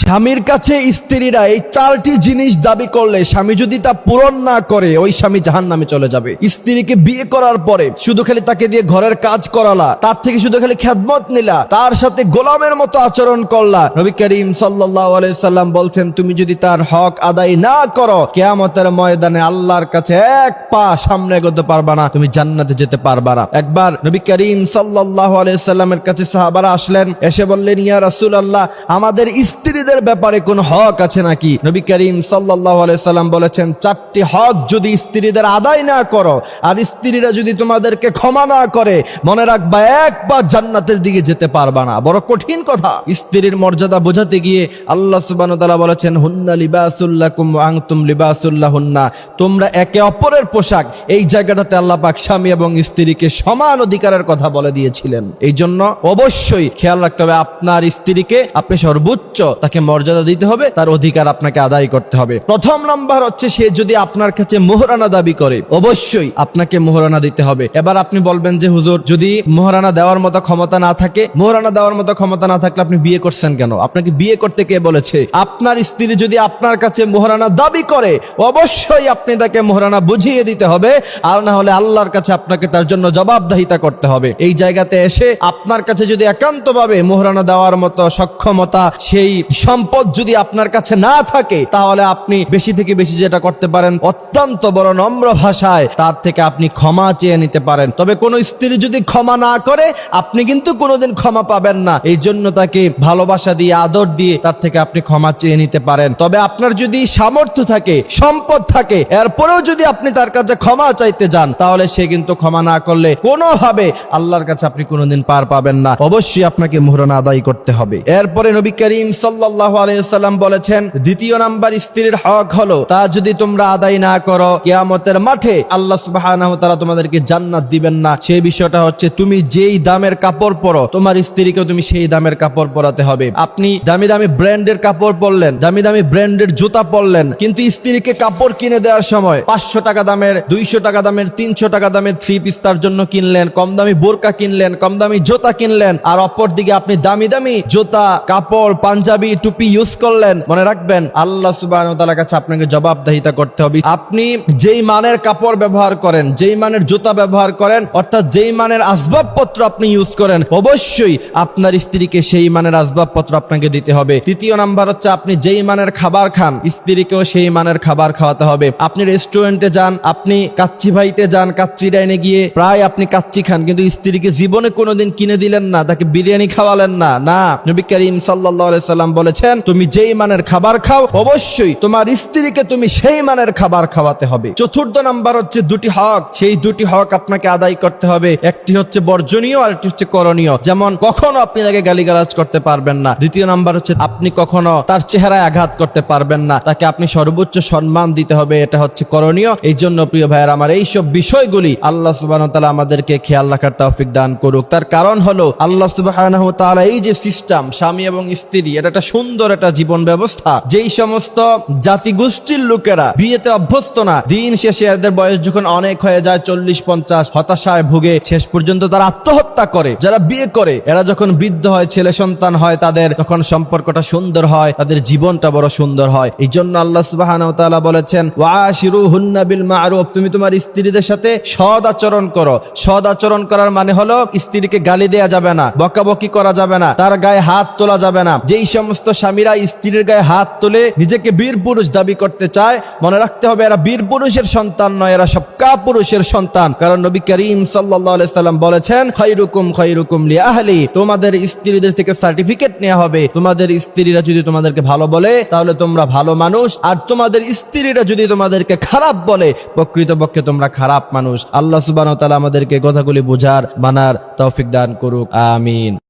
স্বামীর কাছে স্ত্রীরা এই চারটি জিনিস দাবি করলে স্বামী যদি তা পূরণ না করে ওই স্বামী জাহান্নামে চলে যাবে। স্ত্রীকে বিয়ে করার পরে শুধু খালি তাকে দিয়ে ঘরের কাজ করালা, তার থেকে শুধু খালি খেদমত নিলা, তার সাথে গোলামের মতো আচরণ করলা। নবী করিম সাল্লাল্লাহু আলাইহি সাল্লাম বলছেন, তুমি যদি তার হক আদায় না করো কিয়ামতের ময়দানে আল্লাহর কাছে এক পা সামনে এগোতে পারবা না, তুমি জান্নাতে যেতে পারবা না। একবার নবী করিম সাল্লাল্লাহু আলাইহি সাল্লামের কাছে সাহাবারা আসলেন, এসে বললেন, ইয়া রাসূলুল্লাহ, আমাদের স্ত্রীদের ব্যাপারে কোন হক আছে নাকি? নবী করিম সাল্লাল্লাহু আলাইহি সাল্লাম বলেছেন, চারটি হক যদি স্ত্রীদের আদায় না করো আর স্ত্রীরা যদি তোমাদেরকে ক্ষমা না করে, মনে রাখবা এক পা জান্নাতের দিকে যেতে পারবা না। বড় কঠিন কথা। স্ত্রীর মর্যাদা বোঝাতে গিয়ে আল্লাহ সুবহানাহু ওয়া তাআলা বলেছেন, হুন্না লিবাসুল লাকুম ওয়া আনতুম লিবাসুল লাহুন্না, তোমরা একে অপরের পোশাক। এই জায়গাটাতে আল্লাহ পাক স্বামী এবং স্ত্রীকে সমান অধিকারের কথা বলে দিয়েছিলেন। এই জন্য অবশ্যই খেয়াল রাখতে হবে, আপনার স্ত্রীকে আপনি সর্বোচ্চ তাকে মর্যাদা দিতে হবে, তার অধিকার আপনাকে আদায় করতে হবে। প্রথম নাম্বার হচ্ছে, সে যদি আপনার কাছে মোহরানা দাবি করে অবশ্যই আপনাকে মোহরানা দিতে হবে। এবার আপনি বলবেন যে হুজুর, যদি মোহরানা দেওয়ার মতো ক্ষমতা না থাকে, মোহরানা দেওয়ার মতো ক্ষমতা না থাকলে আপনি বিয়ে করছেন কেন? আপনাকে বিয়ে করতে কে বলেছে? আপনার স্ত্রী যদি আপনার কাছে মোহরানা দাবি করে অবশ্যই আপনি তাকে মোহরানা বুঝিয়ে দিতে হবে, আর না হলে আল্লাহর কাছে আপনাকে তার জন্য জবাবদিহিতা করতে হবে। এই জায়গাতে এসে আপনার কাছে যদি একান্তভাবে মোহরানা দেওয়ার মতো সক্ষমতা, সেই সম্পদ যদি আপনার কাছে না থাকে, তাহলে আপনি বেশি থেকে বেশি যেটা করতে পারেন, অত্যন্ত বড় নম্র ভাষায় তার থেকে আপনি ক্ষমা চেয়ে নিতে পারেন। তবে কোন স্ত্রী যদি ক্ষমা না করে, আপনি কিন্তু কোনোদিন ক্ষমা পাবেন না। এই জন্য তাকে ভালোবাসা দিয়ে, আদর দিয়ে তার থেকে আপনি ক্ষমা চেয়ে নিতে পারেন। তবে আপনার যদি সামর্থ্য থাকে, সম্পদ থাকে, এরপরেও যদি আপনি তার কাছে ক্ষমা চাইতে যান, তাহলে সে কিন্তু ক্ষমা না করলে কোনোভাবে আল্লাহর কাছে আপনি কোনোদিন পার পাবেন না। অবশ্যই আপনাকে মোহরানা আদায় করতে হবে। এরপরে নবী করিম সাল্লাল্লাহু আলাইহি সাল্লাম বলেছেন, দ্বিতীয় নাম্বার স্ত্রীর হক হলো, তা যদি তোমরা আদায় না করো কিয়ামতের মাঠে আল্লাহ সুবহানাহু ওয়া তাআলা তোমাদেরকে জান্নাত দিবেন না। সেই বিষয়টা হচ্ছে, তুমি যেই দামের কাপড় পরো, তোমার স্ত্রীকে তুমি সেই দামের কাপড় পরাতে হবে। আপনি দামি দামি ব্র্যান্ডের কাপড় পরলেন, দামি দামি ব্র্যান্ডের জুতা পরলেন, কিন্তু স্ত্রীকে কাপড় কিনে দেওয়ার সময় 500 টাকা দামের, 200 টাকা দামের, 300 টাকা দামের থ্রি পিস তার জন্য কিনলেন, কম দামি বোরকা কিনলেন, কম দামি জুতা কিনলেন, আর অপর দিকে আপনি দামি দামি জুতা, কাপড়, পাঞ্জাবি, টুপি ইউজ করলেন। মনে রাখবেন, আল্লাহ সুবহানাহু ওয়া তাআলার কাছে আপনাকে জবাবদিহিতা করতে হবে। আপনি যেই মানের কাপড় ব্যবহার করেন, যেই মানের জুতা ব্যবহার করেন, অর্থাৎ যেই মানের আসবাবপত্র আপনি ইউজ করেন, অবশ্যই আপনার স্ত্রীকে সেই মানের আসবাবপত্র আপনাকে দিতে হবে। তৃতীয় নাম্বার হচ্ছে, আপনি যেই মানের খাবার খান, স্ত্রীকেও সেই মানের খাবার খাওয়াতে হবে। আপনি রেস্টুরেন্টে যান, আপনি কাচ্চি ভাইতে যান, কাচ্চি ডাইনে গিয়ে প্রায় আপনি কাচ্চি খান, কিন্তু স্ত্রীকে জীবনে কোনোদিন কিনে দিলেন না, তাকে বিরিয়ানি খাওয়ালেন না। না, নবী করিম সাল্লাল্লাহু আলাইহি সাল্লাম বলেছেন, তুমি যেই মানের খাবার খাও অবশ্যই তোমার স্ত্রীকে তুমি সেই মানের খাবার খাওয়াতে হবে। চতুর্থ নাম্বার হচ্ছে দুটি হক, সেই দুটি হক আপনাকে আদায় করতে হবে। একটি হচ্ছে বর্জনীয়, আর একটি হচ্ছে করণীয়। যেমন, কখনো আপনি তাকে গালিগালাজ করতে পারবেন না। দ্বিতীয় নাম্বার হচ্ছে, আপনি কখনো তার চেহারায় আঘাত করতে পারবেন না, তাকে আপনি সর্বোচ্চ সম্মান দিতে হবে। এটা হচ্ছে করণীয়। এই জন্য প্রিয় ভাইয়ের আমার, এইসব বিষয়গুলি আল্লাহ সুবহানাহু ওয়া তাআলা আমাদেরকে খেয়াল রাখার তৌফিক দান করুক। তার কারণ হলো, আল্লাহ সুবহানাহু ওয়া তাআলা এই যে সিস্টেম স্বামী এবং স্ত্রী, এটা একটা সুন্দর একটা জীবন ব্যবস্থা। যেই সমস্ত জাতিগোষ্ঠীর লোকেরা বিয়েতে অভ্যস্ত না, দিন শেষে এদের বয়স যখন অনেক হয়ে যায়, 40-50, হতাশায় ভুগে শেষ পর্যন্ত তারা আত্মহত্যা করে। যারা বিয়ে করে, এরা যখন বৃদ্ধ হয়, ছেলে সন্তান হয় তাদের, তখন সম্পর্কটা সুন্দর হয়, তাদের জীবনটা বড় সুন্দর হয়। এই জন্য আল্লাহ সুবহানাহু ওয়া তাআলা বলেছেন, ওয়াশিরুহুন্না বিল মা'রুফ, তুমি তোমার স্ত্রীদের সাথে সৎ আচরণ করো। সৎ আচরণ করার মানে হলো, স্ত্রীকে গালি দেয়া যাবে না, বকাবকি করা যাবে না, তার গায়ে হাত তোলা যাবে না। যেই সমস্ত স্বামীরা স্ত্রীর গায়ে হাত তুলে নিজেকে বীর পুরুষ দাবি করতে চায়, মনে রাখতে হবে, এরা বীর পুরুষের সন্তান নয়, এরা সব কাপুরুষের সন্তান। কারণ নবী করিম সাল্লাল্লাহু আলাইহি সাল্লাম বলেছেন, খায়রুকুম খায়রুকুম লিআহলি, তোমাদের স্ত্রীদের থেকে সার্টিফিকেট নেওয়া হবে। তোমাদের স্ত্রীরা যদি তোমাদেরকে ভালো বলে, তাহলে তোমরা ভালো মানুষ, আর তোমাদের স্ত্রীরা যদি তোমাদেরকে খারাপ বলে, প্রকৃতপক্ষে তোমরা খারাপ মানুষ। আল্লাহ সুবহানাহু ওয়া তাআলা আমাদেরকে কথাগুলি বুঝার, মানার তৌফিক দান করুক। আমিন।